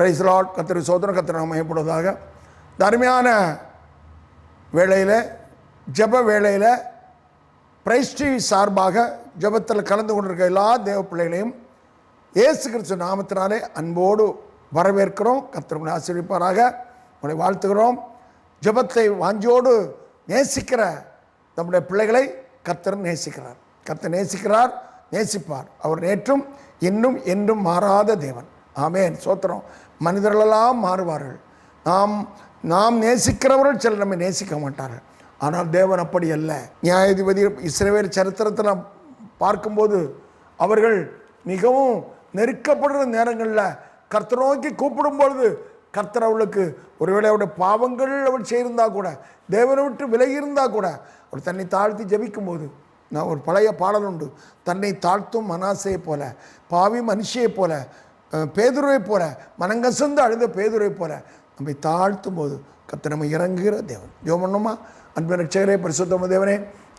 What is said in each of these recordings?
Price Lord. கர்த்தர் சோதனை கர்த்தர் மகிமைப்படுவதாக. அருமையான வேளையில், ஜெப வேளையில் பிரைஸ் டிவி சார்பாக ஜெபத்தில் கலந்து கொண்டிருக்க எல்லா தேவ பிள்ளைகளையும் இயேசு கிறிஸ்து நாமத்தினாலே அன்போடு வரவேற்கிறோம். கர்த்தர் உங்களை ஆசீர்வதிப்பாராக. உங்களை வாழ்த்துகிறோம். ஜெபத்தை வாஞ்சோடு நேசிக்கிற நம்முடைய பிள்ளைகளை கர்த்தர் நேசிக்கிறார். கர்த்தர் நேசிக்கிறார், நேசிப்பார். அவர் நேற்றும் இன்னும் என்றும் மாறாத தேவன். ஆமென், சோத்திரம். மனிதர்களெல்லாம் மாறுவார்கள். நாம் நேசிக்கிறவர்கள் சிலர் நம்மை நேசிக்க மாட்டார்கள். ஆனால் தேவன் அப்படி அல்ல. நியாயாதிபதி இஸ்ரவேல் சரித்திரத்தில் நாம் பார்க்கும்போது அவர்கள் மிகவும் நெருக்கப்படுற நேரங்களில் கர்த்தர் நோக்கி கூப்பிடும் பொழுது கர்த்தர் அவளுக்கு ஒருவேளை அவருடைய பாவங்கள் அவள் செய்திருந்தால் கூட, தேவனை விட்டு விலகி இருந்தால் கூட, அவர் தன்னை தாழ்த்தி ஜபிக்கும் போது, நான் ஒரு பழைய பாடல் உண்டு, தன்னை தாழ்த்தும் மனாசையை போல, பாவி மனுஷியை போல, பேதுருவை போல, மனங்கசந்து அழுத பேதுருவை போல நம்மை தாழ்த்தும் போது கர்த்தர் நம்ம இறங்குகிற தேவன். ஜெபம் பண்ணுமா? அன்பு ரட்சகரே, பரிசுத்தம தேவனே,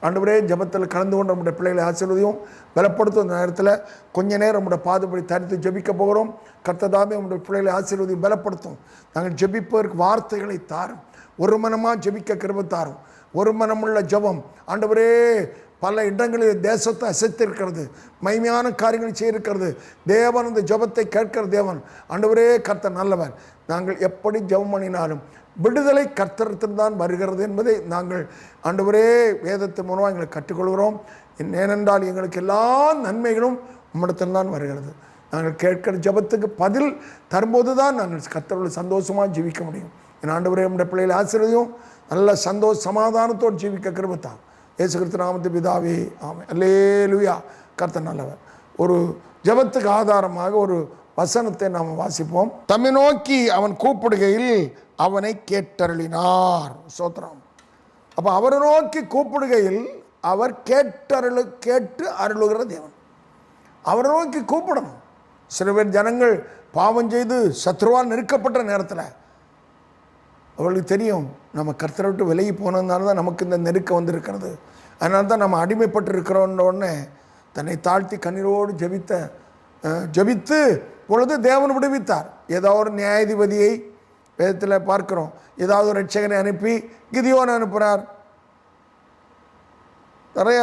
ஆண்டவரே, ஜெபத்தில் கலந்து கொண்டு நம்முடைய பிள்ளைகளை ஆசீர்வதியும் பலப்படுத்தும். நேரத்தில் கொஞ்ச நேரம் நம்முடைய பாதுபடி தரித்து ஜெபிக்க போகிறோம். கர்த்ததாமே நம்முடைய பிள்ளைகளை ஆசீர்வதியும் பலப்படுத்தும். நாங்கள் ஜெபிப்பதற்கு வார்த்தைகளை தாரும். ஒரு மனமாக ஜெபிக்க கிருபை தாரும். ஒரு மனமுள்ள ஜெபம் ஆண்டவரே பல இடங்களில் தேசத்தை அசைத்திருக்கிறது, மகிமையான காரியங்களை செய்திருக்கிறது. தேவன் இந்த ஜெபத்தை கேட்கிற தேவன். ஆண்டவரே, கர்த்தர் நல்லவர். நாங்கள் எப்படி ஜெபம் பண்ணினாலும் விடுதலை கர்த்தரத்தில் தான் வருகிறது என்பதை நாங்கள் ஆண்டவரே வேதத்தின் மூலமாக எங்களுக்கு கற்றுக்கொள்கிறோம். ஏனென்றால் எங்களுக்கு எல்லா நன்மைகளும் உம்மிடத்தில் தான் வருகிறது. நாங்கள் கேட்கிற ஜெபத்துக்கு பதில் தரும்போது தான் நாங்கள் கர்த்தரோடு சந்தோஷமாக ஜீவிக்க முடியும். என் ஆண்டவரே, நம்முடைய பிள்ளைகளை ஆசீர்வதியும். நல்ல சமாதானத்தோடு ஜீவிக்க கிருபைத்தான். இயேசு கிறிஸ்து நாமத்து பிதாவே, ஆமென். அல்லேலூயா. கர்த்தர் நல்லவர். ஒரு ஜெபத்துக்கு ஆதாரமாக ஒரு வசனத்தை நாம் வாசிப்போம். தம்மை நோக்கி அவன் கூப்பிடுகையில் அவனை கேட்டருளினார். சோத்திரம். அப்போ அவரை நோக்கி கூப்பிடுகையில் அவர் கேட்டு அருளுகிற தேவன். அவரை நோக்கி கூப்பிடணும். சில பேர் ஜனங்கள் பாவம் செய்து சத்ருவால் நெருக்கப்பட்ட நேரத்தில் அவர்களுக்கு தெரியும், நம்ம கர்த்தரை விட்டு விலகி போனதுனால தான் நமக்கு இந்த நெருக்கம் வந்திருக்கிறது, அதனால தான் நம்ம அடிமைப்பட்டு இருக்கிறோன்ற உடனே தன்னை தாழ்த்தி கண்ணீரோடு ஜெபித்து பொழுது தேவன் விடுவித்தார். ஏதோ ஒரு நியாயாதிபதியை வேதத்தில் பார்க்கிறோம், ஏதாவது ஒரு ரட்சகனை அனுப்பி கிதியோனை அனுப்புகிறார், நிறைய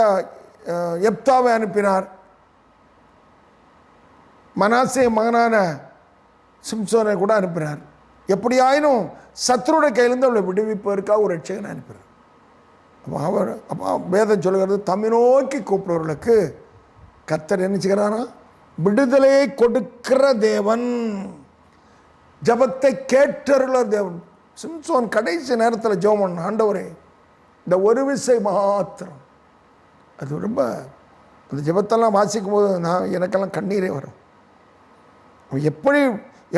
எப்தாவை அனுப்பினார், மனாசே மகனான சிம்சோனை கூட அனுப்பினார். எப்படியாயினும் சத்ருடைய கையிலேருந்து அவளை விடுவிப்பதற்காக ஒரு ரட்சகனை அனுப்புகிறார். அப்போ வேதம் சொல்லுகிறது, தம்மை நோக்கி கூப்பிடுவர்களுக்கு கர்த்தர் என்ன செய்கிறாரா? விடுதலையை கொடுக்கிற தேவன், ஜபத்தை கேட்டருள தேவன். சிம்சோன் கடைசி நேரத்தில் ஜெபம் பண்ண, ஆண்டவரே இந்த ஒரு விசை மாத்திரம். அது ரொம்ப, அந்த ஜெபத்தெல்லாம் வாசிக்கும் போது எனக்கெல்லாம் கண்ணீரே வரும்.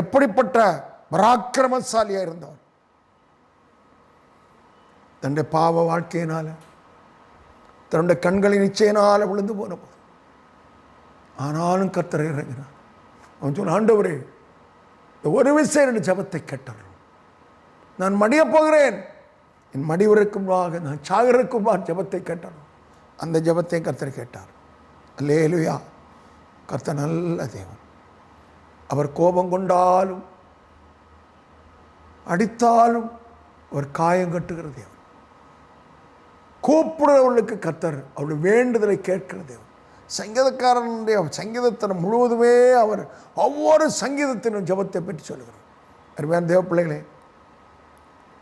எப்படிப்பட்ட பராக்கிரமசாலியாக இருந்தவர். தன்னுடைய பாவ வாழ்க்கையினால, தன்னுடைய கண்களின் நிச்சயினால் விழுந்து போன போது ஆனாலும் கர்த்தர் இறங்கினார். அவன் சொன்ன, ஆண்டவரே இந்த ஒரு விசை ரெண்டு ஜபத்தை கேட்டார். நான் மடிய போகிறேன், என் மடிவதற்குமாக நான் சாகிறதுக்குமாக ஜபத்தை கேட்டார். அந்த ஜபத்தை கர்த்தர் கேட்டார். அல்லேலூயா. கர்த்தர் நல்ல தேவன். அவர் கோபம் கொண்டாலும் அடித்தாலும் அவர் காயம் கட்டுகிற தேவன். கூப்பிடுறவர்களுக்கு கர்த்தர் அவருடைய வேண்டுதலை கேட்கிற தேவன். சங்கீதக்காரனுடைய சங்கீதத்தின் முழுவதுமே அவர் ஒவ்வொரு சங்கீதத்தினும் ஜபத்தை பற்றி சொல்லுகிறார். அருமையான தேவ பிள்ளைகளே,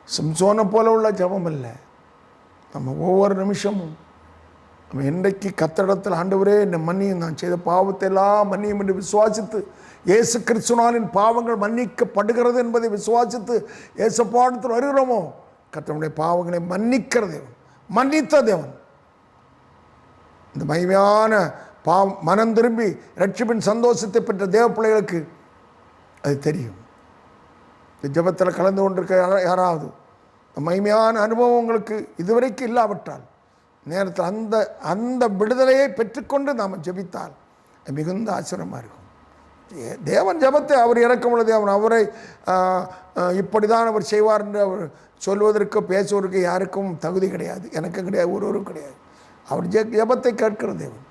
சிம்சோனை போல உள்ள ஜபம் அல்ல. நம்ம ஒவ்வொரு நிமிஷமும் நம்ம என்றைக்கு கர்த்தரிடத்தில், ஆண்டவரே என்னை மன்னியும், நான் செய்த பாவத்தை எல்லாம் மன்னியும் என்று விசுவாசித்து, இயேசு கிறிஸ்துவின் பாவங்கள் மன்னிக்கப்படுகிறது என்பதை விசுவாசித்து இயேசுப்பாடத்தில் வருகிறோமோ, கர்த்தருடைய பாவங்களை மன்னிக்கிற தேவன், மன்னித்த தேவன். இந்த மகிமையான மனம் திரும்பி ரட்சிப்பின் சந்தோஷத்தை பெற்ற தேவ பிள்ளைகளுக்கு அது தெரியும். இந்த ஜெபத்தில் கலந்து கொண்டிருக்க யாராவது மகிமையான அனுபவம் உங்களுக்கு இதுவரைக்கும் இல்லாவிட்டால், நேரத்தில் அந்த விடுதலையை பெற்றுக்கொண்டு நாம் ஜெபித்தால் மிகுந்த ஆச்சரியமாக இருக்கும். தேவன் ஜெபத்தை அவர் இறக்கமுள்ள தேவன். அவரை இப்படி தான் அவர் செய்வார் என்று அவர் சொல்வதற்கு பேசுவதற்கு யாருக்கும் தகுதி கிடையாது, எனக்கும் கிடையாது, ஒருவரும் கிடையாது. அவர் ஜெபத்தை கேட்கிற தேவன்.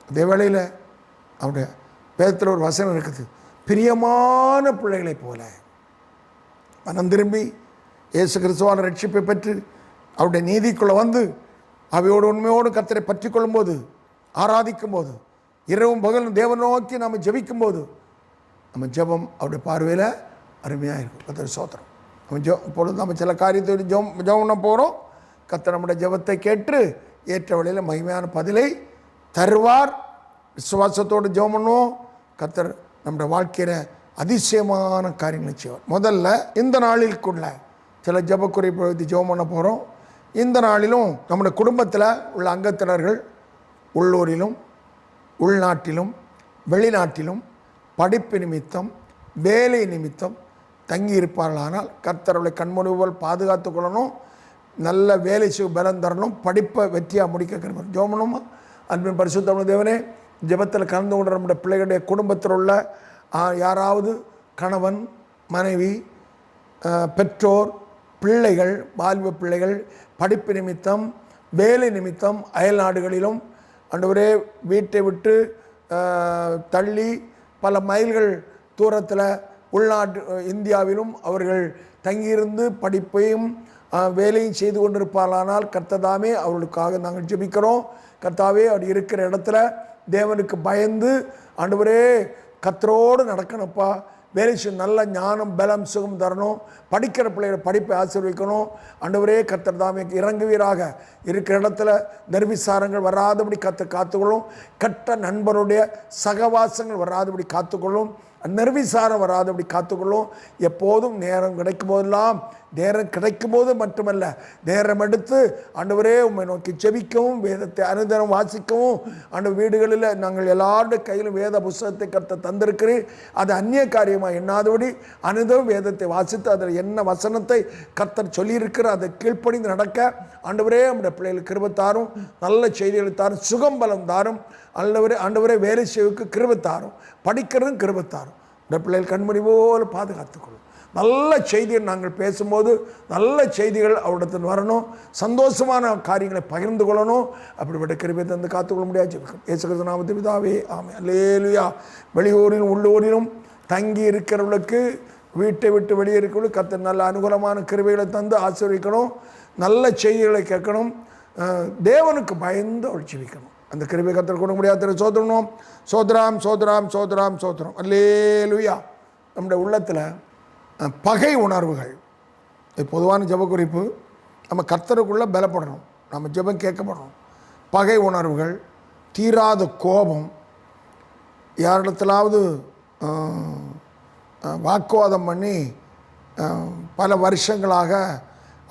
அதே வேளையில் அவருடைய வேதத்தில் ஒரு வசனம் இருக்குது, பிரியமான பிள்ளைகளை போல மனம் திரும்பி இயேசு கிறிஸ்துவான ரட்சிப்பை பெற்று அவருடைய நீதிக்குள்ளே வந்து அவையோடு உண்மையோடு கர்த்தரை பற்றி கொள்ளும்போது, ஆராதிக்கும் போது, இரவும் பகலும் தேவன் நோக்கி நாம் ஜெபிக்கும் போது நம்ம ஜெபம் அவருடைய பார்வையில் அருமையாக இருக்கும். கர்த்தர் ஸ்தோத்திரம். நம்ம இப்பொழுது நம்ம சில காரியத்தை ஜெபம் பண்ண போகிறோம். கர்த்தர் நம்முடைய ஜெபத்தை கேட்டு ஏற்ற வழியில் மகிமையான பதிலை தருவார். விசுவாசத்தோடு ஜெபம் பண்ணுவோம். கர்த்தர் நம்முடைய வாழ்க்கையில் அதிசயமான காரியங்களை செய்வார். முதல்ல இந்த நாளிற்குள்ள சில ஜெப குறிப்பு எழுதி ஜெபம் பண்ண போகிறோம். இந்த நாளிலும் நம்முடைய குடும்பத்தில் உள்ள அங்கத்தினர்கள் உள்ளூரிலும் உள்நாட்டிலும் வெளிநாட்டிலும் படிப்பு நிமித்தம் வேலை நிமித்தம் தங்கி இருப்பார்களானால் கர்த்தருடைய கண்முனைவுகள் பாதுகாத்து கொள்ளணும். நல்ல வேலை செய்ய பலம் தரணும். படிப்பை வெற்றியாக முடிக்க ஜெபம் பண்ணுமா? அன்பின் பரிசுத்த தேவனே, ஜெபத்தில் கலந்து கொண்ட நம்முடைய பிள்ளைகளுடைய குடும்பத்தில் உள்ள யாராவது கணவன், மனைவி, பெற்றோர், பிள்ளைகள், பால்வ பிள்ளைகள் படிப்பு நிமித்தம் வேலை நிமித்தம் அயல் நாடுகளிலும் ஆண்டவரே வீட்டை விட்டு தள்ளி பல மைல்கள் தூரத்தில் உள்நாட்டு இந்தியாவிலும் அவர்கள் தங்கியிருந்து படிப்பையும் வேலையும் செய்து கொண்டிருப்பார்களானால் கர்த்ததாமே அவர்களுக்காக நாங்கள் ஜெபிக்கிறோம். கர்த்தாவே அவர் இருக்கிற இடத்துல தேவனுக்கு பயந்து ஆண்டவரே கர்த்தரோடு நடக்கணும்ப்பா. வேலை செய்ய நல்ல ஞானம் பலம் சுகம் தரணும். படிக்கிற பிள்ளைகளை படிப்பை ஆசீர்வதிக்கணும். ஆண்டவரே கர்த்தர் தாமே இறங்குவீராக. இருக்கிற இடத்துல நிர்விசாரங்கள் வராதபடி கர்த்தர் காத்துக்கொள்ளும். கெட்ட நண்பருடைய சகவாசங்கள் வராதபடி காத்துக்கொள்ளும். நிர்விசாரம் வராதபடி காத்துக்கொள்ளும். எப்போதும் நேரம் கிடைக்கும் போதெல்லாம், நேரம் கிடைக்கும் போது மட்டுமல்ல, நேரம் எடுத்து ஆண்டவரே உம்மை நோக்கி ஜெபிக்கவும் வேதத்தை அனுதினம் வாசிக்கவும் ஆண்டு வீடுகளில் நாங்கள் எல்லாருடைய கையிலும் வேத புஸ்தகத்தை கர்த்தர் தந்திருக்கிறேன். அது அந்நிய காரியமாக எண்ணாதபடி அனுதினம் வேதத்தை வாசித்து அதில் என்ன வசனத்தை கர்த்தர் சொல்லியிருக்கிற அதை கீழ்ப்படிந்து நடக்க ஆண்டவரே நம்முடைய பிள்ளைகளுக்கு கிருபை தாரும். நல்ல செய்திகளை தாரும். சுகம் பலம் தாரும். ஆண்டவரே வேலை செய்வதற்கு கிருபை தாரும். படிக்கிறதும் கிருபை தாரும். இந்த பிள்ளைகள் கண்மணி போல பாதுகாத்துக்கொள்ளும். நல்ல செய்தியை நாங்கள் பேசும்போது நல்ல செய்திகள் அவரிடத்தில் வரணும். சந்தோஷமான காரியங்களை பகிர்ந்து கொள்ளணும். அப்படிப்பட்ட கிருபை தந்து காத்துக்கொள்ள முடியாது. இயேசு கிறிஸ்து நாமத்தில் பிதாவே ஆமென். அல்லேலூயா. வெளியூரிலும் உள்ளூரிலும் தங்கி இருக்கிறவர்களுக்கு, வீட்டை விட்டு வெளியே இருக்கிறவர்களுக்கு கர்த்தர் நல்ல அனுகூலமான கிருபைகளை தந்து ஆசீர்வதிக்கணும். நல்ல செய்திகளை கேட்கணும். தேவனுக்கு பயந்து அவள் ஜீவிக்கணும். அந்த கிருபை கர்த்தர் கொடுக்க முடியாத சோதரணும். சோதராம் சோதராம் சோதராம் சோதரம். அல்லேலூயா. நம்முடைய உள்ளத்தில் பகை உணர்வுகள், பொதுவான ஜெப குறிப்பு, நம்ம கர்த்தருக்குள்ளே பலப்படணும். நம்ம ஜெபம் கேட்கப்படணும். பகை உணர்வுகள், தீராத கோபம், யாரிடத்திலாவது வாக்குவாதம் பண்ணி பல வருஷங்களாக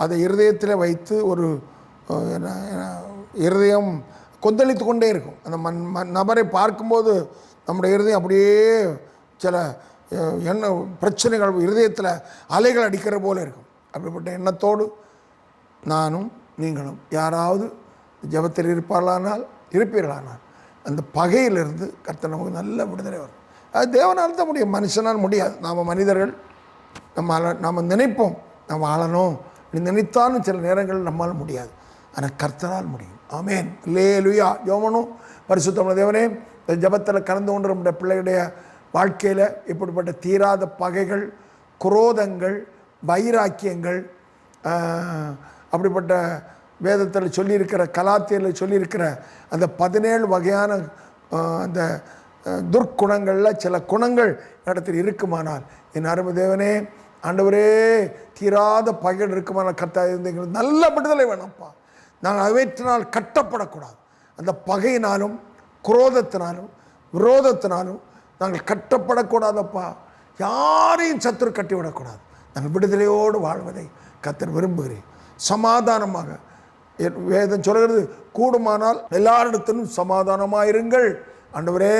அதை இருதயத்தில் வைத்து ஒரு இருதயம் கொந்தளித்து கொண்டே இருக்கும். அந்த நபரை பார்க்கும்போது நம்முடைய இருதயம் அப்படியே சில பிரச்சனைகள் இருதயத்தில் அலைகள் அடிக்கிற போல இருக்கும். அப்படிப்பட்ட எண்ணத்தோடு நானும் நீங்களும் யாராவது ஜெபத்தில் இருப்பீர்களானால் அந்த பகையிலிருந்து கர்த்தர் நமக்கு நல்ல விடுதலை வரும். அது தேவனால் தான் முடியும், மனுஷனால் முடியாது. நாம் மனிதர்கள் நம்ம நினைப்போம் நம்ம ஆளணும், நினைத்தாலும் சில நேரங்கள் நம்மால் முடியாது. ஆனால் கர்த்தரால் முடியும். ஆமென். அல்லேலூயா. ஜெபம் பரிசுத்தமான தேவனே, ஜெபத்தில் கலந்து கொண்டு நம்முடைய பிள்ளைகளுடைய வாழ்க்கையில் இப்படிப்பட்ட தீராத பகைகள், குரோதங்கள், வைராக்கியங்கள், அப்படிப்பட்ட வேதத்தில் சொல்லியிருக்கிற கலாத்தியில் சொல்லியிருக்கிற அந்த 17 வகையான அந்த துர்க்குணங்களில் சில குணங்கள் இடத்தில் இருக்குமானால் என் அருமை தேவனே ஆண்டவரே, தீராத பகைகள் இருக்குமானால் கர்த்தர் இருந்தீங்க நல்ல விடுதலை வேணாம்ப்பா. நாங்கள் அவற்றினால் கட்டப்படக்கூடாது. அந்த பகையினாலும் குரோதத்தினாலும் விரோதத்தினாலும் நாங்கள் கட்டப்படக்கூடாதப்பா. யாரையும் சத்துரு கட்டிவிடக்கூடாது. நாங்கள் விடுதலையோடு வாழ்வதை கர்த்தர் விரும்புகிறேன். சமாதானமாக வேதம் சொல்கிறது, கூடுமானால் எல்லாரிடத்திலும் சமாதானமாக இருங்கள். ஆண்டவரே,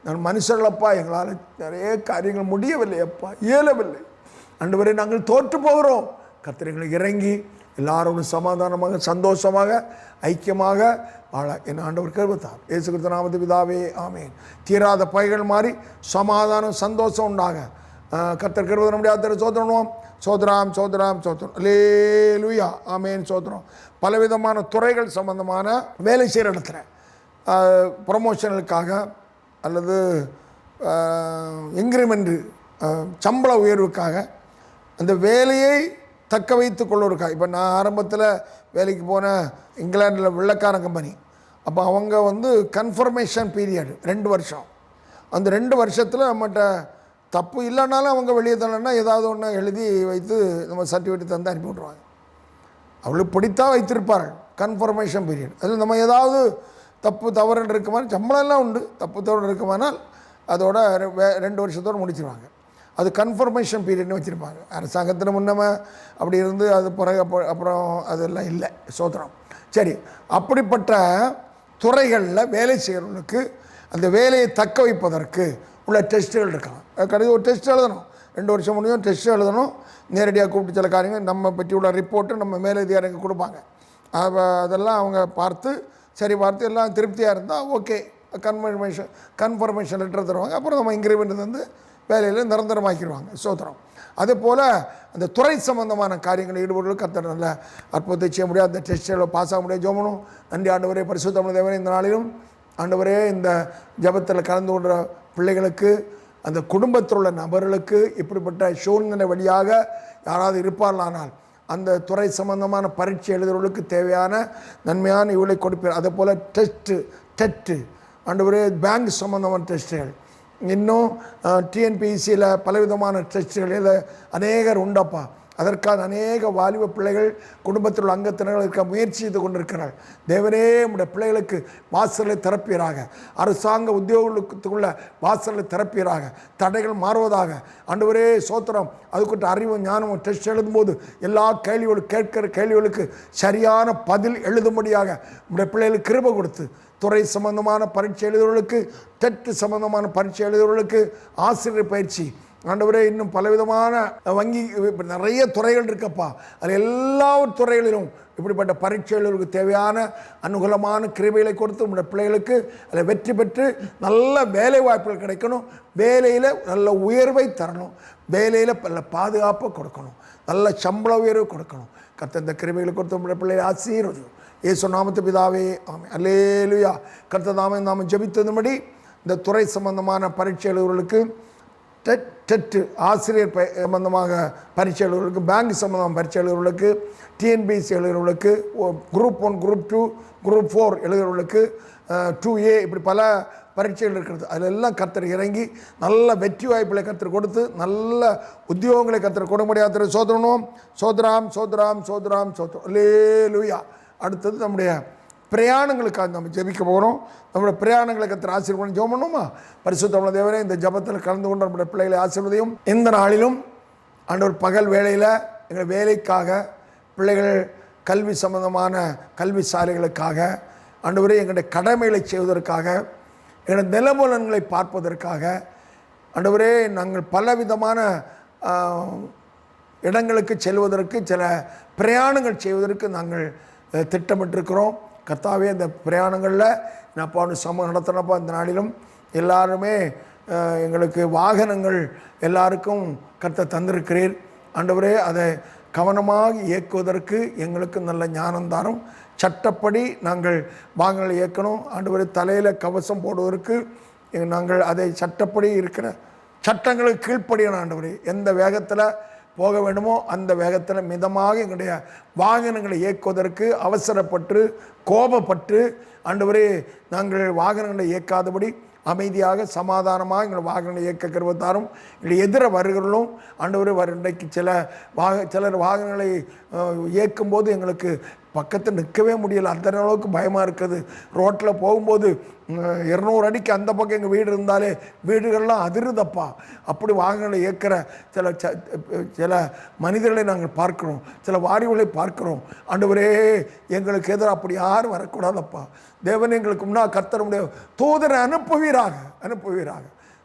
நான் மனுஷர்களப்பா, எங்களால் நிறைய காரியங்கள் முடியவில்லையப்பா, இயலவில்லை. ஆண்டவரே, நாங்கள் தோற்று போகிறோம். கர்த்தர் எங்களை இறங்கி எல்லாரோடும் சமாதானமாக சந்தோஷமாக ஐக்கியமாக வாழ என் ஆண்டவர் கிருபைத்தார். இயேசு கிறிஸ்து நாமத்தில் பிதாவே ஆமென். தீராத பகைகள் மாறி சமாதானம் சந்தோஷம் உண்டாக கர்த்தர் கிருபை நம்முடைய சோதரணும். சோதராம் சோதராம் சோதரம். அல்லேலூயா. ஆமென். சோதரம். பலவிதமான துறைகள் சம்பந்தமான வேலை செய்கிற இடத்துல ப்ரொமோஷனுக்காக அல்லது இன்க்ரிமெண்ட் சம்பள உயர்வுக்காக அந்த வேலையை தக்க வைத்து கொள்வதற்கா. இப்போ நான் ஆரம்பத்தில் வேலைக்கு போன இங்கிலாண்டில் வெள்ளக்கார கம்பெனி. அப்போ அவங்க கன்ஃபர்மேஷன் பீரியட் 2 வருஷம். அந்த 2 வருஷத்தில் நம்மகிட்ட தப்பு இல்லைனாலும் அவங்க வெளியே தரலன்னா ஏதாவது ஒன்று எழுதி வைத்து நம்ம சர்டிஃபிகேட் தந்து அனுப்பி விட்ருவாங்க. அவளுக்கு பிடித்தா வைத்திருப்பார்கள் கன்ஃபர்மேஷன் பீரியட். அதில் நம்ம ஏதாவது தப்பு தவறு இருக்குமானால் சம்பளம்லாம் உண்டு. தப்பு தவறு இருக்குமானால் அதோட 2 வருஷத்தோடு முடிச்சிருவாங்க. அது கன்ஃபர்மேஷன் பீரியட்னு வச்சுருப்பாங்க. அரசாங்கத்தில் முன்னமே அப்படி இருந்து அது பிறகு அப்புறம் அதெல்லாம் இல்லை. சோதனம். சரி, அப்படிப்பட்ட துறைகளில் வேலை செய்கிறவங்களுக்கு அந்த வேலையை தக்க வைப்பதற்கு உள்ள டெஸ்ட்டுகள் இருக்கலாம். கடைசி ஒரு டெஸ்ட் எழுதணும். 2 வருஷம் முடியும் டெஸ்ட் எழுதணும். நேரடியாக கூப்பிட்டு சில காரியங்கள் நம்ம பற்றி உள்ள ரிப்போர்ட்டு நம்ம மேலதிகாரிக்கு கொடுப்பாங்க. அதெல்லாம் அவங்க பார்த்து சரி பார்த்து எல்லாம் திருப்தியாக இருந்தால் ஓகே கன்ஃபர்மேஷன் லெட்டர் தருவாங்க. அப்புறம் நம்ம இன்க்ரிமெண்ட் வந்து வேலையில் நிரந்தரமாக்கிடுவாங்க. சோத்திரம். அதே போல் அந்த துறை சம்பந்தமான காரியங்களில் ஈடுபடுவதற்கு கர்த்தர் நல்ல அற்புதத்தை செய்ய முடியாது. அந்த டெஸ்ட்டில் பாஸ் ஆக முடியாது. ஜெபணும். நன்றி ஆண்டவரே, பரிசுத்த தேவனே, இந்த நாளிலும் ஆண்டவரே இந்த ஜெபத்தில் கலந்து கொண்ட பிள்ளைகளுக்கு, அந்த குடும்பத்தில் உள்ள நபர்களுக்கு இப்படிப்பட்ட சூழ்நிலை வழியாக யாராவது இருப்பார்களானால் அந்த துறை சம்பந்தமான பரீட்சை எழுதுறவர்களுக்கு தேவையான நன்மையான இவளை கொடுப்பார். அதே போல் டெட்டு ஆண்டவரே பேங்க் சம்பந்தமான டெஸ்ட்டுகள், இன்னும் டிஎன்பிஎஸ்சியில் பலவிதமான டெஸ்ட்டுகளில் அநேகர் உண்டப்பா. அதற்காக அநேக வாலிப பிள்ளைகள் குடும்பத்தில் உள்ள அங்கத்தினர்கள் இருக்க முயற்சி செய்து கொண்டிருக்கிறார்கள். தேவனே உடைய பிள்ளைகளுக்கு வாசலை திறப்பீராக. அரசாங்க உத்தியோகத்துக்குள்ள வாசலை திறப்பீராக. தடைகள் மாறுவதாக. ஆண்டவரே சோத்திரம். அதுக்கிட்ட அறிவும் ஞானமும் டெஸ்ட் எழுதும்போது எல்லா கேட்கிற கேள்விகளுக்கு சரியான பதில் எழுதும்படியாக உடைய பிள்ளைகளுக்கு கிருபை கொடுத்து, துறை சம்பந்தமான பரீட்சை எழுதுவர்களுக்கு, டெட் சம்பந்தமான பரீட்சை எழுதுவர்களுக்கு ஆசிரியர் பயிற்சி, ஆண்டவரே இன்னும் பலவிதமான வங்கி நிறைய துறைகள் இருக்கப்பா. அதில் எல்லா துறைகளிலும் இப்படிப்பட்ட பரீட்சைகளுக்கு தேவையான அனுகூலமான கிருபைகளை கொடுத்து உங்களுடைய பிள்ளைகளுக்கு அதில் வெற்றி பெற்று நல்ல வேலை வாய்ப்புகள் கிடைக்கணும். வேலையில் நல்ல உயர்வை தரணும். வேலையில் நல்ல பாதுகாப்பை கொடுக்கணும். நல்ல சம்பள உயர்வு கொடுக்கணும். கர்த்தர் இந்த கிருபைகளை கொடுத்து உங்களுடைய பிள்ளைகளை ஆசீர்வதியும். இயேசு நாமத்து பிதாவே ஆமென். அல்லேலூயா. கர்த்தர் நாம ஜெபித்ததுபடி இந்த துறை சம்பந்தமான பரீட்சை எழுதுவர்களுக்கு, டெட் ஆசிரியர் சம்பந்தமாக பரீட்சை எழுதுவர்களுக்கு, பேங்க் சம்பந்தமாக பரீட்சை எழுதுவர்களுக்கு, டிஎன்பிஎஸ்சி எழுதுறவர்களுக்கு, குரூப் 1 குரூப் 2 குரூப் 4 எழுதுறவர்களுக்கு, 2A இப்படி பல பரீட்சைகள் இருக்கிறது. அதிலெல்லாம் கர்த்தர் இறங்கி நல்ல வெற்றி வாய்ப்புகளை கர்த்தர் கொடுத்து நல்ல உத்தியோகங்களை கர்த்தர் கொடும்படியாக சோதரணும். சோதராம் சோதராம் சோதராம் சோதரம். அல்லேலூயா. அடுத்தது நம்முடைய பிரயாணங்களுக்காக நம்ம ஜெபிக்க போகிறோம். நம்மளுடைய பிரயாணங்களை கர்த்தர் ஆசீர்வாதம் ஜெபம் பண்ணுமா? பரிசுத்த தேவனே, இந்த ஜெபத்தில் கலந்து கொண்டு நம்முடைய பிள்ளைகளை ஆசீர்வதியும். இந்த நாளிலும் ஆண்டவர் பகல் வேளையில் எங்கள் வேலைக்காக, பிள்ளைகள் கல்வி சம்பந்தமான கல்வி சாலைகளுக்காக, ஆண்டவரே எங்களுடைய கடமைகளை செய்வதற்காக, எங்களுடைய நிலபலன்களை பார்ப்பதற்காக, ஆண்டவரே நாங்கள் பலவிதமான இடங்களுக்கு செல்வதற்கு, சில பிரயாணங்கள் செய்வதற்கு நாங்கள் திட்டமிட்டிருக்கிறோம். கர்த்தாவே, அந்த பிரயாணங்களில் நான் ஒன்று சமூகம் நடத்தினப்போ இந்த நாளிலும் எல்லாருமே எங்களுக்கு வாகனங்கள் எல்லாருக்கும் கர்த்தர் தந்திருக்கிறீர். ஆண்டவரே, அதை கவனமாக இயக்குவதற்கு எங்களுக்கு நல்ல ஞானந்தாரும். சட்டப்படி நாங்கள் வாகனங்களை இயக்கணும். ஆண்டவரே, தலையில் கவசம் போடுவதற்கு நாங்கள் அதை சட்டப்படி இருக்கிற சட்டங்களுக்கு கீழ்ப்படியணும். ஆண்டவரே, எந்த வேகத்தில் போக வேண்டுமோ அந்த வேகத்தில் மிதமாக எங்களுடைய வாகனங்களை இயக்குவதற்கு அவசரப்பட்டு கோபப்பட்டு, ஆண்டவரே, நாங்கள் வாகனங்களை இயக்காதபடி அமைதியாக சமாதானமாக எங்கள் வாகனங்களை இயக்க கிருபைத்தாரும். எங்களை எதிர வருகிறவர்களும் ஆண்டவரே, இன்றைக்கு சிலர் வாகனங்களை இயக்கும்போது எங்களுக்கு பக்கத்தில் நிற்கவே முடியலை. அந்த அளவுக்கு பயமாக இருக்குது. ரோட்டில் போகும்போது 200 அடிக்கு அந்த பக்கம் எங்கள் வீடு இருந்தாலே வீடுகள்லாம் அதிருதப்பா. அப்படி வாகனங்களை இயக்கிற சில மனிதர்களை நாங்கள் பார்க்குறோம். சில வாரிகளை பார்க்குறோம். ஆண்டவரே, எங்களுக்கு எதிராக அப்படி யாரும் வரக்கூடாதப்பா. தேவன் எங்களுக்கு முன்னால் கர்த்தருடைய தூதரை அனுப்புவீராக.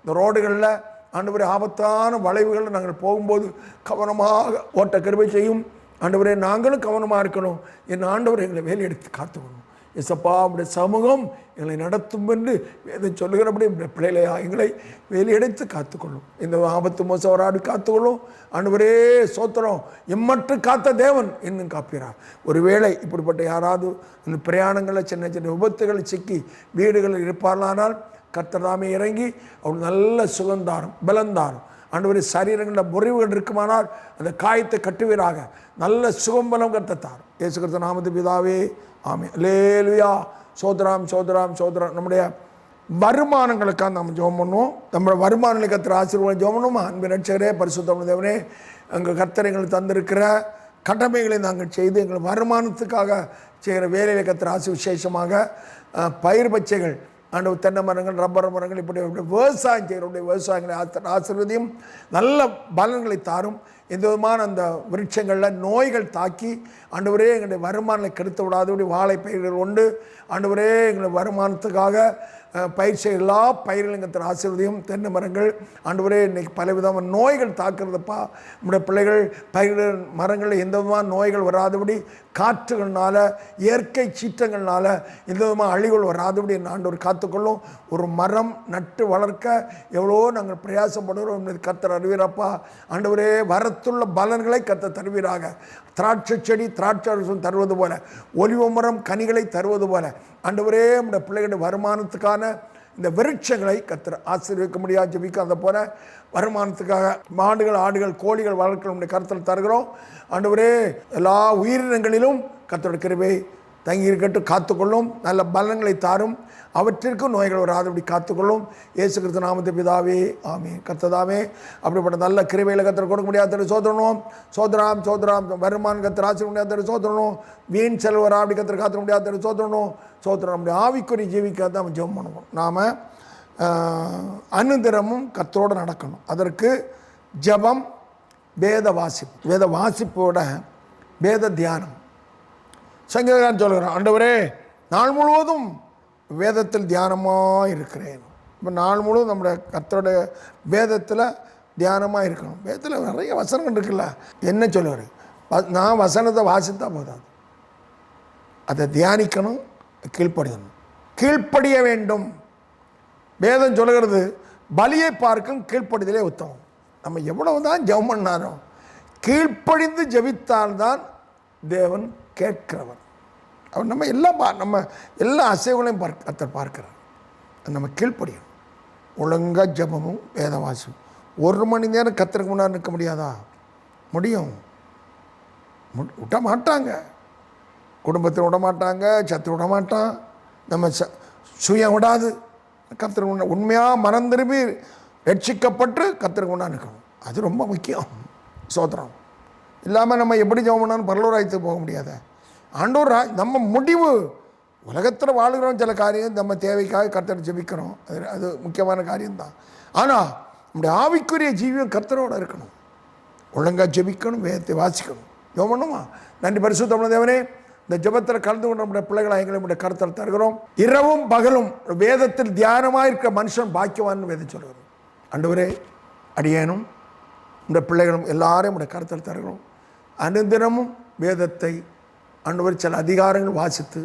இந்த ரோடுகளில் ஆண்டவரே, ஆபத்தான வளைவுகளில் நாங்கள் போகும்போது கவனமாக ஓட்ட கிருபை செய்யும். ஆண்டவரே, நாங்களும் கவனமாக இருக்கணும். என் ஆண்டவர் எங்களை வேலையெடுத்து காத்துக்கணும். எசப்பா, உடைய சமூகம் எங்களை நடத்தும் என்று வேதம் சொல்லுகிறபடி பிள்ளைகளை எங்களை வேலையெடுத்து காத்துக்கொள்ளும். இந்த ஆபத்து மோசம் வராது காத்துக்கொள்ளும். ஆண்டவரே சோத்திரம். எம்மற்று காத்த தேவன் இன்னும் காப்பீரார். ஒருவேளை இப்படிப்பட்ட யாராவது இந்த பிரயாணங்களில் சின்ன சின்ன விபத்துகளை சிக்கி வீடுகளில் இருப்பார்களானால் கர்த்தர் தாமே இறங்கி அவள் நல்ல சுகந்தாரும் பலந்தாரும். ஆண்டவரே சரீரங்களில் முறிவுகள் இருக்குமானால் அந்த காயத்தை கட்டுவீராக. நல்ல சுகம்பலம் கர்த்தத்தார் இயேசு கிறிஸ்து நாமத்து பிதாவே ஆமென். அல்லேலூயா. சோதராம் சோதராம் சோதரம். நம்முடைய வருமானங்களுக்காக நம்ம ஜெபம் பண்ணுவோம். நம்மளோட வருமானங்களை கர்த்தர் ஆசீர்வாதம் ஜெபம் பண்ணுவோம். அன்பின் ரட்சகரே பரிசுத்த தேவனே, எங்கள் கர்த்தர் எங்களுக்கு தந்திருக்கிற கடமைகளை நாங்கள் செய்து எங்கள் வருமானத்துக்காக செய்கிற வேலையை கர்த்தர் விசேஷமாக பயிர் பச்சைகள் ஆண்டவர் தென்னை மரங்கள், ரப்பர் மரங்கள், இப்படி விவசாயம் செய்கிறவருடைய விவசாயங்களை ஆசீர்வதியும் நல்ல பலன்களை தாரும். எந்த விதமான அந்த விருட்சங்களில் நோய்கள் தாக்கி ஆண்டவரே எங்களுடைய வருமானங்களை கெடுத்து விடாதபடி வாழை பயிர்கள் உண்டு. ஆண்டவரே எங்களுடைய வருமானத்துக்காக பயிர் செய்ய எல்லா பயிர்களும் எங்கள் ஆசீர்வதியும். தென்னை மரங்கள் ஆண்டவரே இன்றைக்கி பலவிதமான நோய்கள் தாக்குறதுப்பா. நம்முடைய பிள்ளைகள் பயிர்கள் மரங்களில் எந்த விதமான நோய்கள் வராதபடி, காற்றுகள்னால இயற்கை சீற்றங்கள்னால எந்த விதமாக அழிவுகள் வராதபடி ஆண்டவர் காத்துக்கொள்ளும். ஒரு மரம் நட்டு வளர்க்க எவ்வளோ நாங்கள் பிரயாசப்படுகிறோம் என்பது கர்த்தர் அறிவீரப்பா. ஆண்டவரே வரத்துள்ள பலன்களை கர்த்தர் தருவீராக. திராட்சை செடி திராட்சை ரசம் தருவது போல, ஒலிவ மரம் கனிகளை தருவது போல ஆண்டவரே நம்முடைய பிள்ளைகளுடைய வருமானத்துக்கான இந்த விருட்சங்களை கர்த்தர் ஆசீர்வதிக்க முடியாது ஜெபிக்காத போல வருமானத்துக்காக மாடுகள், ஆடுகள், கோழிகள் வளர்க்க நம்முடைய கருத்தில் தருகிறோம். ஆண்டவரே எல்லா உயிரினங்களிலும் கர்த்தருடைய கிருபை தங்கி இருக்கட்டும், காத்துக்கொள்ளும். நல்ல பலன்களை தாரும், அவற்றிற்கும் நோய்கள் வராதபடி காத்துக்கொள்ளும். இயேசு கிறிஸ்து நாமத்தை பிதாவே ஆமென். கர்த்ததாமே அப்படிப்பட்ட நல்ல கிருபையில் கர்த்தர் கொடுக்க முடியாத சோதரணும். சோதராம் சோதராம் வருமானம் கர்த்தர் ஆசீர்வாதம் முடியாத சோதரணும். வீண் செல்வரா அப்படி கர்த்தர் காத்துக்க முடியாத சோதரணும். சோதரம் நம்முடைய ஆவிக்குரிய ஜீவிக்காக தான் நம்ம ஜெபம் பண்ணுவோம். நாம் அனுதினமும் கர்த்தரோடு நடக்கணும். அதற்கு ஜெபம், வேத வாசிப்பு, வேத வாசிப்போட வேத தியானம். சங்கீதக்காரன் சொல்கிறான், ஆண்டவரே நாள் முழுவதும் வேதத்தில் தியானமாக இருக்கிறேன். இப்போ நாள் முழுவதும் நம்முடைய கர்த்தருடைய வேதத்தில் தியானமாக இருக்கணும். வேதத்தில் நிறைய வசனங்கள் இருக்குல்ல. என்ன சொல்லுவார்? நான் வசனத்தை வாசித்தா போதாது, அதை தியானிக்கணும், கீழ்ப்படியணும். கீழ்ப்படிய வேண்டும். வேதம் சொல்லுகிறது பலியை பார்க்கும் கீழ்ப்படிதலே உத்தமம். நம்ம எவ்வளவு தான் ஜெபம் பண்ணாலும் கீழ்ப்படிந்து ஜெபித்தால்தான் தேவன் கேட்கிறவர். அவர் நம்ம எல்லா அசைவுகளையும் பார்க்கிறார். நம்ம கீழ்ப்படியும். ஒழுங்காக ஜெபமும் வேதவாசியும். 1 மணி நேரம் கர்த்தருக்கு முன்னாடி நிற்க முடியாதா? முடியும். விட மாட்டாங்க, குடும்பத்தில் விட மாட்டாங்க, சத்து விட மாட்டான், நம்ம சுயம் விடாது. கர்த்தருக்கு முன்னாடி உண்மையாக மனம் திரும்பி ரட்சிக்கப்பட்டு கர்த்தருக்கு முன்னாடி நிற்கணும். அது ரொம்ப முக்கியம். சோத்திரம் இல்லாமல் நம்ம எப்படி ஜெபம் பண்ணாலும் பரலோராயத்துக்கு போக முடியாத. ஆண்டவர் நம்ம முடிவு உலகத்தில் வாழ்கிறோம். சில காரியம் நம்ம தேவைக்காக கர்த்தரை ஜெபிக்கிறோம், அது முக்கியமான காரியம்தான். ஆனால் நம்முடைய ஆவிக்குரிய ஜீவியம் கர்த்தரோடு இருக்கணும். ஒழுங்காக ஜெபிக்கணும், வேதத்தை வாசிக்கணும், ஜெபம் பண்ணுமா. நன்றி பரிசுத்தமான தேவனே, இந்த ஜெபத்தில் கலந்து கொண்டு நம்முடைய பிள்ளைகளை எங்களை நம்முடைய கருத்தில் தருகிறோம். இரவும் பகலும் வேதத்தில் தியானமாக இருக்கிற மனுஷன் பாக்கியவான்னு வேதம் சொல்கிறோம். ஆண்டவரே அடியேனும் இந்த பிள்ளைகளும் எல்லாரையும் நம்முடைய கருத்தில் தருகிறோம். அனுதினமும் வேதத்தை ஆண்டவர் சில அதிகாரங்கள் வாசித்து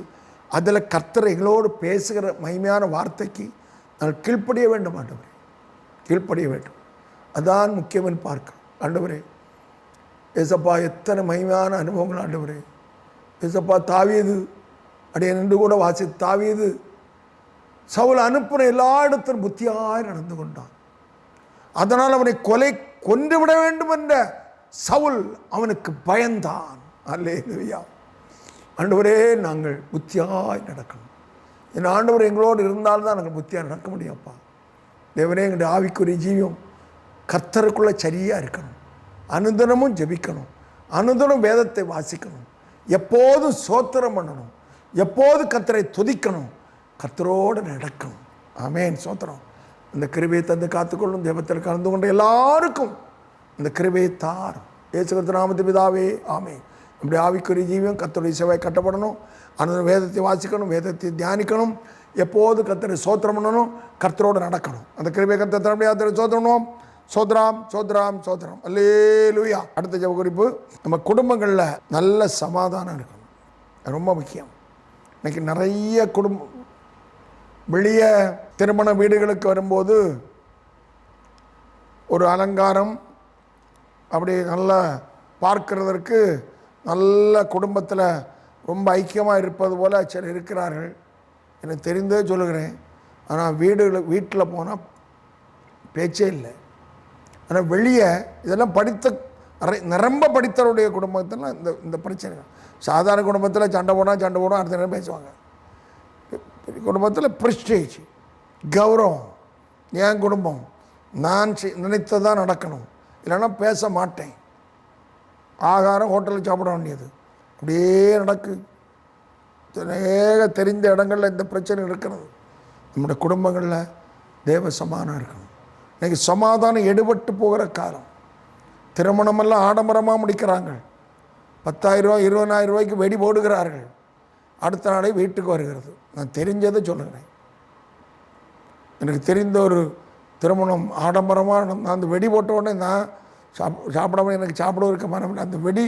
அதில் கர்த்தர் எங்களோடு பேசுகிற மகிமையான வார்த்தைக்கு நாங்கள் கீழ்ப்படிய வேண்டும். ஆண்டவரே கீழ்ப்படிய வேண்டும். அதான் முக்கியம்னு பார்க்க. ஆண்டவரே ஏசப்பா எத்தனை மகிமையான அனுபவங்கள். ஆண்டவரே ஏசப்பா தாவீது அடைய நின்று கூட வாசித்து தாவீது சவுல் அனுப்புகிற எல்லா இடத்திலும் புத்தியாய் நடந்து கொண்டான். அதனால் அவனை கொன்று விட வேண்டும் என்ற சவுல் அவனுக்கு பயந்தான். அல்லேலூயா. ஆண்டவரே நாங்கள் புத்தியாய் நடக்கணும். என் ஆண்டவர் எங்களோடு இருந்தால்தான் நாங்கள் புத்தியாக நடக்க முடியும்ப்பா. தேவனே எங்களுடைய ஆவிக்குரிய ஜீவியம் கர்த்தருக்குள்ளே சரியாக இருக்கணும். அனுதினமும் ஜெபிக்கணும், அனுதினம் வேதத்தை வாசிக்கணும், எப்போதும் சோத்திரம் பண்ணணும், எப்போது கர்த்தரை துதிக்கணும், கர்த்தரோடு நடக்கணும். ஆமென். சோத்திரம். இந்த கிருபையை தந்து காத்துக்கொள்ளும். ஜெபத்தில் கலந்து கொண்ட எல்லாருக்கும் இந்த கிருபையை தாரும். இயேசு கிறிஸ்து நாமத்து பிதாவே ஆமென். நம்முடைய ஆவிக்குரிய ஜீவியம் கர்த்தருடைய சேவை கட்டப்படணும். அந்த வேதத்தை வாசிக்கணும், வேதத்தை தியானிக்கணும், எப்போது கர்த்தரை சோத்திரம் பண்ணணும், கர்த்தரோடு நடக்கணும். அந்த கிருபையை கர்த்தர் தர முடியாத சோத்திரணும். சோத்ராம் சோத்ராம் சோத்ரம். அல்லேலூயா. அடுத்த ஜெப குறிப்பு, நம்ம குடும்பங்களில் நல்ல சமாதானம் இருக்கணும். ரொம்ப முக்கியம். இன்னைக்கு நிறைய வெளியே திருமண வீடுகளுக்கு வரும்போது ஒரு அலங்காரம் அப்படி நல்லா பார்க்கிறதற்கு நல்ல குடும்பத்தில் ரொம்ப ஐக்கியமாக இருப்பது போல் சிலர் இருக்கிறார்கள். எனக்கு தெரிந்தே சொல்லுகிறேன். ஆனால் வீட்டில் போனால் பேச்சே இல்லை. ஆனால் வெளியே இதெல்லாம் நிரம்ப படித்தவருடைய குடும்பத்தில் இந்த பிரச்சனை. சாதாரண குடும்பத்தில் சண்டை போடும் அடுத்த நேரம் பேசுவாங்க. குடும்பத்தில் ப்ரெஸ்டீஜ், கௌரவம், என் குடும்பம், நான் நினைத்ததான் நடக்கணும், இல்லைன்னா பேச மாட்டேன், ஆகாரம் ஹோட்டலில் சாப்பிட வேண்டியது, அப்படியே நடக்கு. அநேக தெரிந்த இடங்களில் இந்த பிரச்சனை இருக்கிறது. நம்முடைய குடும்பங்களில் தேவ சமாதானம் இருக்கணும். இன்றைக்கி சமாதானம் எடுபட்டு போகிற காலம். திருமணமெல்லாம் ஆடம்பரமாக முடிக்கிறாங்க. 10,000 ரூபா 20,000 ரூபாய்க்கு வெடி போடுகிறார்கள். அடுத்த நாளே வீட்டுக்கு வருகிறது. நான் தெரிஞ்சதை சொல்லுகிறேன். எனக்கு தெரிந்த ஒரு திருமணம் ஆடம்பரமாக, நான் அந்த வெடி போட்ட உடனே நான் சாப்பிடாம எனக்கு சாப்பிட இருக்க மனம். அந்த வெடி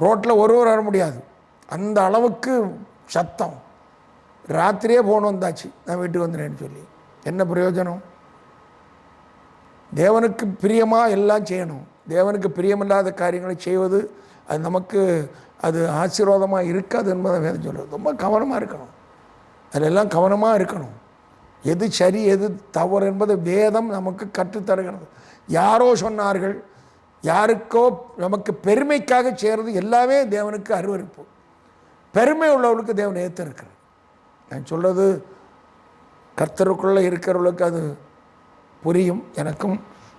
ரோட்டில் ஒருவர் வர முடியாது, அந்த அளவுக்கு சத்தம். ராத்திரியே ஃபோன் வந்தாச்சு, நான் வீட்டுக்கு வந்துடுறேன்னு சொல்லி. என்ன பிரயோஜனம்? தேவனுக்கு பிரியமாக எல்லாம் செய்யணும். தேவனுக்கு பிரியமில்லாத காரியங்களை செய்வது அது நமக்கு அது ஆசீர்வாதமாக இருக்காது என்பதை வேதம் சொல்கிறது. ரொம்ப கவனமாக இருக்கணும். அதிலெல்லாம் கவனமாக இருக்கணும். எது சரி எது தவறு என்பது வேதம் நமக்கு கற்றுத்தருகிறது. யாரோ சொன்னார்கள், யாருக்கோ நமக்கு பெருமைக்காக செய்கிறது எல்லாமே தேவனுக்கு அருவருப்பு. பெருமை உள்ளவர்களுக்கு தேவன் ஏற்றிருக்கிறார். நான் சொல்கிறது கர்த்தருக்குள்ளே இருக்கிறவர்களுக்கு அது புரியும். எனக்கும்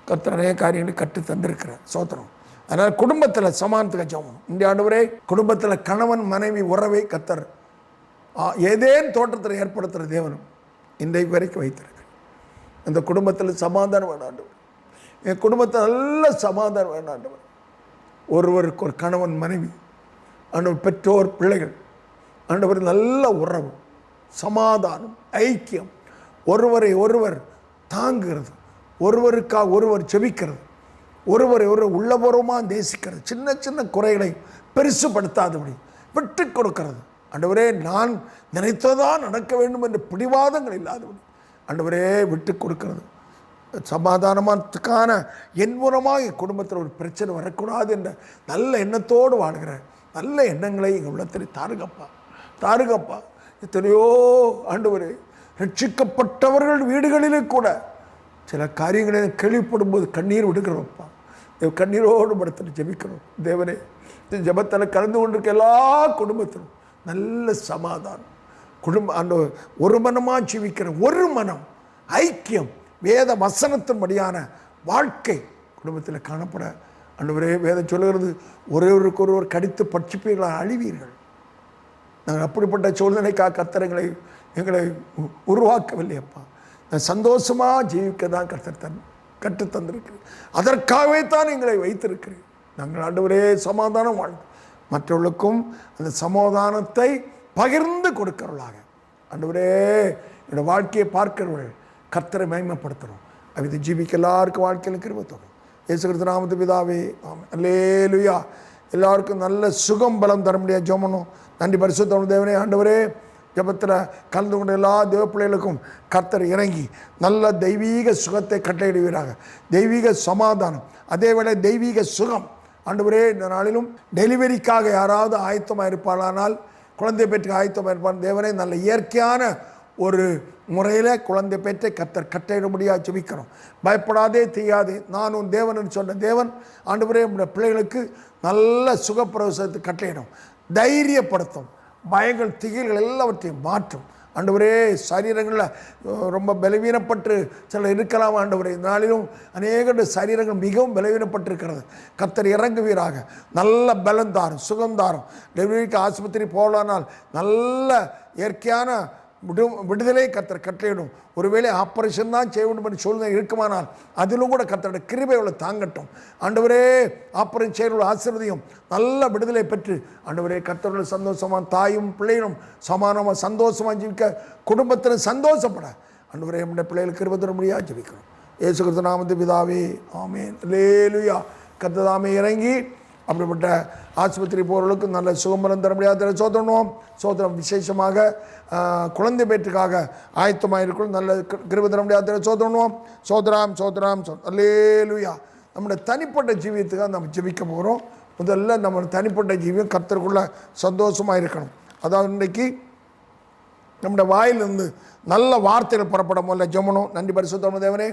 கர்த்தர் நிறைய காரியங்களை கற்று தந்திருக்கிறார். சோத்திரம். அதனால் குடும்பத்தில் சமானத்துக்கு ஜெபம். இந்த ஆண்டவரே, குடும்பத்தில் கணவன் மனைவி உறவை கர்த்தர் ஏதேன் தோற்றத்தில் ஏற்படுத்துகிற தேவனும் இன்றைக்கு வரைக்கும் வைத்திருக்கிறேன். அந்த குடும்பத்தில் சமாதானம் வேண்டாண்டவர். என் குடும்பத்தில் நல்ல சமாதானம் வேண்டாண்டவர். ஒருவருக்கு ஒரு கணவன் மனைவி, ஆண்டவர் பெற்றோர் பிள்ளைகள், ஆண்டவர் நல்ல உறவு, சமாதானம், ஐக்கியம், ஒருவரை ஒருவர் தாங்குகிறது, ஒருவருக்காக ஒருவர் செபிக்கிறது, ஒருவரை ஒருவர் உள்ளபூர்வமாக நேசிக்கிறது, சின்ன சின்ன குறைகளை பெருசுப்படுத்தாதபடி விட்டு கொடுக்கிறது. ஆண்டவரே, நான் நினைத்ததான் நடக்க வேண்டும் என்ற பிடிவாதங்கள் இல்லாதபடி ஆண்டவரே விட்டு கொடுக்கிறது. சமாதானத்துக்கான என் மூலமாக என் குடும்பத்தில் ஒரு பிரச்சனை வரக்கூடாது என்ற நல்ல எண்ணத்தோடு வாழ்கிற நல்ல எண்ணங்களை எங்கள் உள்ளத்தில் தாருகப்பா. எத்தனையோ ஆண்டவரே, ரட்சிக்கப்பட்டவர்கள் வீடுகளிலே கூட சில காரியங்களை கேள்விப்படும் போது கண்ணீர் விடுகிறோம்ப்பா. கண்ணீரோடு படுத்துட்டு ஜெபிக்கிறோம். தேவனே, இந்த ஜெபத்தில் கலந்து கொண்டிருக்க எல்லா குடும்பத்திலும் நல்ல சமாதானம், ஆண்டவர் ஒரு மனமாக ஜீவிக்கிற ஒரு மனம், ஐக்கியம், வேத வசனத்தின்படியான வாழ்க்கை குடும்பத்தில் காணப்பட ஆண்டவரே, வேதம் சொல்லுகிறது, ஒருவருக்கு ஒருவர் கடித்து பட்சிப்பீர்களாக அழிவீர்கள். நாங்கள் அப்படிப்பட்ட சூழ்நிலைக்காக கர்த்தர் எங்களை உருவாக்கவில்லையப்பா. நான் சந்தோஷமாக ஜீவிக்க தான் கர்த்தர் கற்று தந்திருக்கிறேன். அதற்காகவே தான் எங்களை வைத்திருக்கிறேன். நாங்கள் ஆண்டவரே சமாதானம் வாழ்ந்து மற்றவர்களுக்கும் அந்த சமாதானத்தை பகிர்ந்து கொடுக்கிறவர்களாக ஆண்டவரே என்னோடய வாழ்க்கையை பார்க்கிறவர்கள் கர்த்தரை மகிமைப்படுத்துகிறோம். அது ஜீவிக்க எல்லாருக்கும் வாழ்க்கையில் கிருபை தரும். இயேசு கிறிஸ்து நாமத்து பிதாவே, ஆமென். அல்லேலூயா. எல்லாருக்கும் நல்ல சுகம் பலம் தர முடியாது ஜெபணும். நன்றி பரிசுத்த தேவனே. ஆண்டவரே, ஜெபத்தில் கலந்து கொண்ட எல்லா தேவ பிள்ளைகளுக்கும் கர்த்தர் இறங்கி நல்ல தெய்வீக சுகத்தை கட்டளையிடுவீராக. தெய்வீக சமாதானம், அதே வேளை தெய்வீக சுகம். ஆண்டவரே, இந்த நாளிலும் டெலிவரிக்காக யாராவது ஆயத்தமாக இருப்பார்களானால், குழந்தை பெற்று ஆயத்தமாக இருப்பார் தேவனே, நல்ல இயற்கையான ஒரு முறையில் குழந்தை பெற்றை கர்த்தர் கட்டளையிட முடியாது ஜெபிக்கிறோம். பயப்படாதே, தீயாதே, நான் உன் தேவன் சொன்ன தேவன் ஆண்டவரே நம்முடைய பிள்ளைகளுக்கு நல்ல சுகப்பிரவேசத்தை கட்டளையிடும், தைரியப்படுத்தும், பயங்கள் திகில்கள் எல்லாவற்றையும் மாற்றும். ஆண்டவரே, சரீரங்களில் ரொம்ப பலவீனப்பட்டு சில இருக்கலாம் ஆண்டவரே. இந்த நாளிலும் அநேக சரீரங்கள் மிகவும் பலவீனப்பட்டிருக்கிறது. கர்த்தர் இறங்குவீராக. நல்ல பலம் தாரும், சுகம் தாரும். டெலிவரிக்கு ஆஸ்பத்திரி போகலானால் நல்ல இயற்கையான விடுதலை கர்த்தர் கட்டளையிடும். ஒருவேளை ஆப்ரேஷன் தான் செய்ய வேண்டும் என்று சூழ்நிலை இருக்குமானால் அதிலும் கூட கர்த்தருடைய கிருபைகளை தாங்கட்டும். ஆண்டவரே, ஆப்ரேஷன் செய்யக்கூடிய ஆசீர்வதியும் நல்ல விடுதலை பெற்று ஆண்டவரே கர்த்தருடைய சந்தோஷமாக தாயும் பிள்ளைகளும் சமானமாக சந்தோஷமாக ஜீவிக்க, குடும்பத்தில் சந்தோஷப்பட ஆண்டவரே நம்முடைய பிள்ளைகளுக்கு கிருபை தர முடியாது ஜெபிக்கிறோம். இயேசு கிறிஸ்து நாமத்து பிதாவே, ஆமென். அல்லேலூயா. கர்த்தர் தாமே இறங்கி அப்படிப்பட்ட ஆஸ்பத்திரி போகிறவர்களுக்கு நல்ல சுகம்பலம் தர முடியாத சோதனம். சோதனம் விசேஷமாக குழந்தை பேற்றுக்காக ஆயத்தமாக இருக்கணும். நல்ல கிருபை தர முடியாத சோதனம். சோதராம். அல்லேலூயா. நம்முடைய தனிப்பட்ட ஜீவியத்துக்காக நம்ம ஜெபிக்க போகிறோம். முதல்ல நம்ம தனிப்பட்ட ஜீவியம் கர்த்தருக்குள்ள சந்தோஷமாக இருக்கணும். அதாவது இன்றைக்கு நம்முடைய வாயிலிருந்து நல்ல வார்த்தைகள் புறப்பட முதல்ல ஜெபணும். நன்றி பரிசுத்த தேவனே.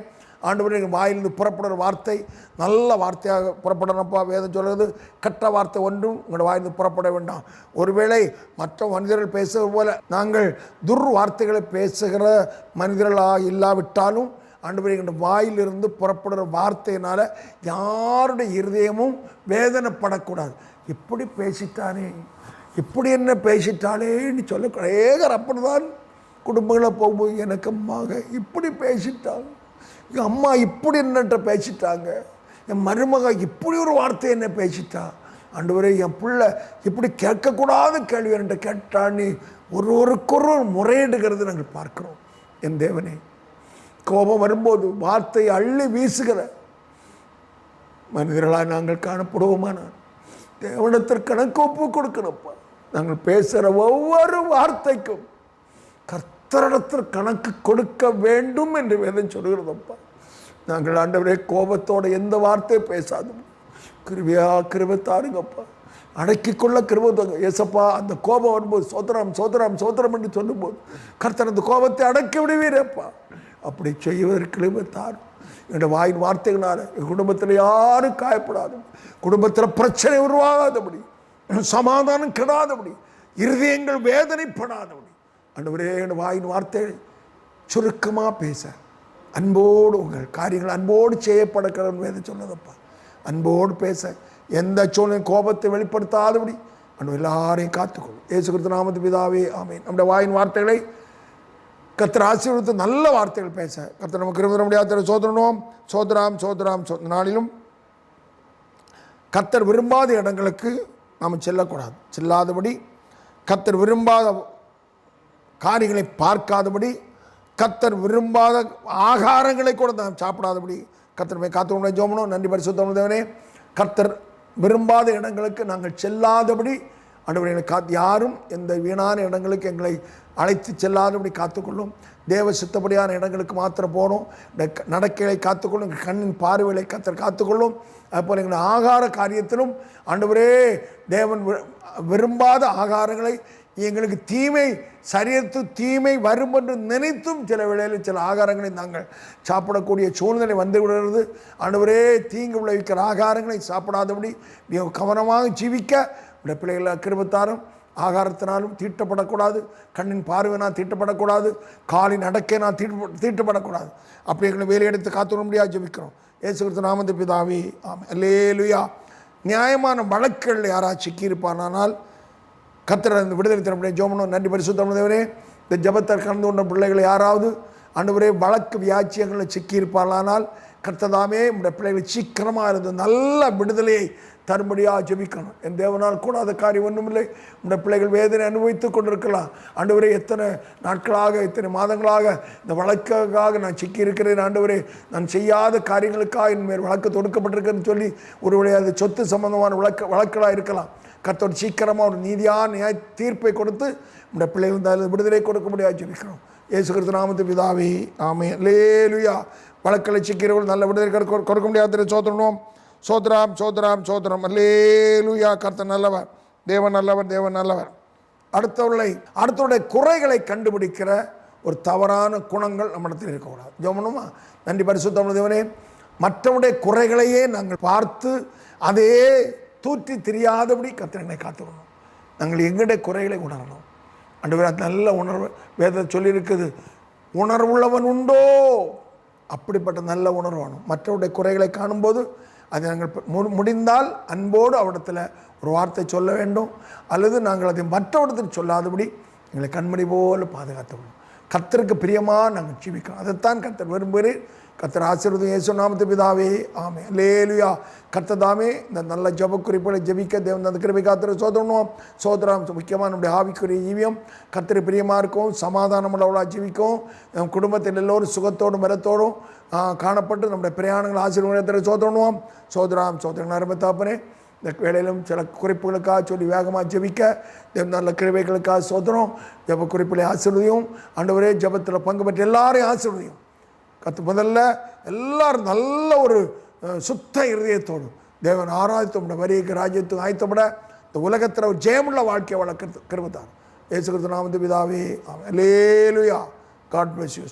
ஆண்டவரே எங்கள் வாயிலிருந்து புறப்படுற வார்த்தை நல்ல வார்த்தையாக புறப்படணும்ப்பா. வேதம் சொல்கிறது கெட்ட வார்த்தை ஒன்றும் உங்களோட வாயிலிருந்து புறப்பட வேண்டாம். ஒருவேளை மற்ற மனிதர்கள் பேசுவது போல நாங்கள் வார்த்தைகளை பேசுகிற மனிதர்களாக இல்லாவிட்டாலும் ஆண்டவரே எங்கள் வாயிலிருந்து புறப்படுற வார்த்தையினால் யாருடைய இருதயமும் வேதனைப்படக்கூடாது. இப்படி பேசிட்டானே, இப்படி என்ன பேசிட்டாளேன்னு சொல்ல ஏகர் அப்படிதான் குடும்பங்களை போகும்போது எனக்கு அம்மாக இப்படி பேசிட்டாங்க, என் அம்மா இப்படி என்னட்ட பேசிட்டாங்க, என் மருமக இப்படி ஒரு வார்த்தை என்ன பேசிட்டா, ஆண்டவரே என் பிள்ளை இப்படி கேட்கக்கூடாத கேள்வி என்கிட்ட கேட்டான்னு ஒருவருக்கொரு முறையிடுகிறது நாங்கள் பார்க்கிறோம். என் தேவனே, கோபம் வரும்போது வார்த்தை அள்ளி வீசுகிற மனிதர்களாக நாங்கள் காணப்படுவோமானால் தேவனத்திற்கு கணக்கு ஒப்பு கொடுக்கணும்ப்பா. நாங்கள் பேசுகிற ஒவ்வொரு வார்த்தைக்கும் கர்த்தரிடத்தில் கணக்கு கொடுக்க வேண்டும் என்று வேதம் சொல்கிறதப்பா. நாங்கள் ஆண்டவரே கோபத்தோட எந்த வார்த்தையை பேசாதோம், கிருபை தாருங்கப்பா. அடக்கிக்கொள்ள கிருபை தாங்க ஏசப்பா. அந்த கோபம் வரும்போது சோதரம் சோதரம் சோதரம் என்று சொல்லும்போது கர்த்தர் அந்த கோபத்தை அடக்கி விடுவீரப்பா. அப்படி செய்வதற்கு கிருபை தாரும். என்னுடைய வாயின் வார்த்தைகளால் என் குடும்பத்தில் யாரும் காயப்படாது, குடும்பத்தில் பிரச்சனை உருவாகாதபடி, சமாதானம் கெடாதபடி, இருதயங்கள் வேதனைப்படாதபடி ஆண்டவரே என் வாயின் வார்த்தைகள் சுருக்கமாக பேச அன்போடு உங்கள் காரியங்கள் அன்போடு செய்யப்படக்கிறன்னு வேதம் சொன்னதப்பா. அன்போடு பேச எந்த சூழ்நிலை கோபத்தை வெளிப்படுத்தாதபடி அன்பு எல்லாரையும் காத்துக்கொள்ளும். இயேசு கிறிஸ்து நாமத்து பிதாவே ஆமென். நம்முடைய வாயின் வார்த்தைகளை கர்த்தர் ஆசீர்வதித்து நல்ல வார்த்தைகள் பேச கர்த்தர் நமக்கு இருந்த முடியாத சோதரணும். சோதராம் சோதராம் நாளிலும் கர்த்தர் விரும்பாத இடங்களுக்கு நாம் செல்லக்கூடாது, செல்லாதபடி கர்த்தர் விரும்பாத காரியங்களை பார்க்காதபடி, கர்த்தர் விரும்பாத ஆகாரங்களை கூட நாம் சாப்பிடாதபடி கர்த்தர் போய் காத்து ஜோமனும். நன்றி பரிசுத்தம் தேவனே, கர்த்தர் விரும்பாத இடங்களுக்கு நாங்கள் செல்லாதபடி ஆண்டவரை காத்து யாரும் எந்த வீணான இடங்களுக்கு எங்களை அழைத்து செல்லாதபடி காத்துக்கொள்ளும். தேவ சித்தப்படியான இடங்களுக்கு மாத்திரம் போகணும். நடக்கைகளை காத்துக்கொள்ளும், எங்கள் கண்ணின் பார்வைகளை கர்த்தர் காத்துக்கொள்ளும். அதுபோல் எங்கள் ஆகார காரியத்திலும் ஆண்டவரே தேவன் விரும்பாத ஆகாரங்களை எங்களுக்கு தீமை சரியத்து தீமை வரும் என்று நினைத்தும் சில வேளையில் சில ஆகாரங்களை நாங்கள் சாப்பிடக்கூடிய சூழ்நிலை வந்து விடுகிறது. ஆண்டவரே தீங்கு விளைவிக்கிற ஆகாரங்களை சாப்பிடாதபடி மிக கவனமாக ஜீவிக்க இந்த பிள்ளைகளை கிருபத்தாரும். ஆகாரத்தினாலும் தீட்டப்படக்கூடாது, கண்ணின் பார்வையினால் தீட்டப்படக்கூடாது, காலின் அடக்கையினால் தீட்டப்படக்கூடாது. அப்படி எங்களை வேலையெடுத்து காத்துட முடியாது ஜெபிக்கிறோம். இயேசு கிறிஸ்து நாமத்து பிதாவே ஆமென். அல்லேலூயா. நியாயமான வழக்குகளில் யாராவது சிக்கியிருப்பானால் கர்த்தர் அந்த விடுதலை தர முடியாது ஜோமனும். நன்றி பரிசுத்தம் தேவனே, இந்த ஜெபத்தில் கலந்து கொண்ட பிள்ளைகளை யாராவது ஆண்டவரே வழக்கு வியாச்சியங்களில் சிக்கியிருப்பார்களானால் கர்த்ததாமே உடைய பிள்ளைகளை சீக்கிரமாக இருந்து நல்ல விடுதலையை தரும்படியாக ஜெபிக்கணும். என் தேவனால் கூடாத காரியம் ஒன்றுமில்லை. உடைய பிள்ளைகள் வேதனை அனுபவித்து கொண்டிருக்கலாம். ஆண்டவரே எத்தனை நாட்களாக எத்தனை மாதங்களாக இந்த வழக்குக்காக நான் சிக்கியிருக்கிறேன், ஆண்டவரே நான் செய்யாத காரியங்களுக்காக என் மேல் வழக்கு தொடுக்கப்பட்டிருக்குன்னு சொல்லி ஒருவேளை அது சொத்து சம்பந்தமான வழக்குகளாக இருக்கலாம். கர்த்தர் சீக்கிரமாக ஒரு நீதியான தீர்ப்பை கொடுத்து உடைய பிள்ளைகள் விடுதலை கொடுக்க முடியாது ஜெபிக்கிறோம். இயேசு கிறிஸ்து நாமத்து பிதாவே ஆமென். அல்லேலூயா. வழக்கலை சிக்கிறவர்கள் நல்ல விடுதலை கொடுக்க முடியாது சோதரணும். சோதராம் சோதராம் சோதரம். அல்லேலூயா. கர்த்தர் நல்லவர், தேவன் நல்லவர், தேவன் நல்லவர். அடுத்தவருடைய குறைகளை கண்டுபிடிக்கிற ஒரு தவறான குணங்கள் நம்மிடத்தில் இருக்கக்கூடாது. ஜெபணுமா? நன்றி பரிசுத்தம் தேவனே, மற்றவருடைய குறைகளையே நாங்கள் பார்த்து அதே தூற்றி தெரியாதபடி கர்த்தரை காத்துக்கணும். நாங்கள் எங்களுடைய குறைகளை உணரணும். ஆண்டவரே நல்ல உணர்வு வேதம் சொல்லியிருக்குது, உணர்வுள்ளவன் உண்டோ, அப்படிப்பட்ட நல்ல உணர்வு வேணும். மற்றவருடைய குறைகளை காணும்போது அதை நாங்கள் முடிந்தால் அன்போடு அவரிடத்தில் ஒரு வார்த்தை சொல்ல வேண்டும், அல்லது நாங்கள் அதை மற்றவரிடத்தில் சொல்லாதபடி எங்களை கண்மணி போல பாதுகாத்துக்கணும். கர்த்தருக்கு பிரியமாக நாங்கள் ஜீவிக்கணும். அதைத்தான் கர்த்தர் விரும்புகிறேன். கர்த்தர் ஆசீர்வதியும். இயேசு நாமத்து பிதாவே ஆமென். அல்லேலூயா. கர்த்ததாமே இந்த நல்ல ஜெப குறிப்புகளை ஜெபிக்க தேவன் அந்த கிருபை காத்திர சோதரணும். சோதரம் முக்கியமாக நம்முடைய ஆவிக்குரிய ஜீவியம் கர்த்தர் பிரியமாக இருக்கும், சமாதானம் உள்ளவளாக ஜீவிக்கும், நம் குடும்பத்தில் எல்லோரும் சுகத்தோடும் மரத்தோடும் காணப்பட்டு நம்முடைய பிரயாணங்கள் ஆசீர்வாதத்தில் சோதரணும். சோதராம் சோதரன் அருமத்தாப்பனே, இந்த வேளையிலும் சில குறிப்புகளுக்காக சொல்லி வேகமாக ஜெபிக்க தேவன் நல்ல கிருபைகளுக்காக சோதரம். ஜெப குறிப்புகளை ஆசீர்வதியும். ஆண்டவரே ஜெபத்தில் பங்கு பெற்ற எல்லாரையும் ஆசீர்வதியும். முதல்ல எல்லாரும் நல்ல ஒரு சுத்த இருதயத்தோடு தேவன் ஆராய்த்தோட வரிக்கு ராஜ்யத்துக்கு ஆயத்தப்பட இந்த உலகத்தில் ஒரு ஜெயமுள்ள வாழ்க்கையை வளர்க்க கிருபை தாரும். இயேசு கிறிஸ்து நாமத்து பிதாவே ஆமென். அல்லேலூயா. God bless you.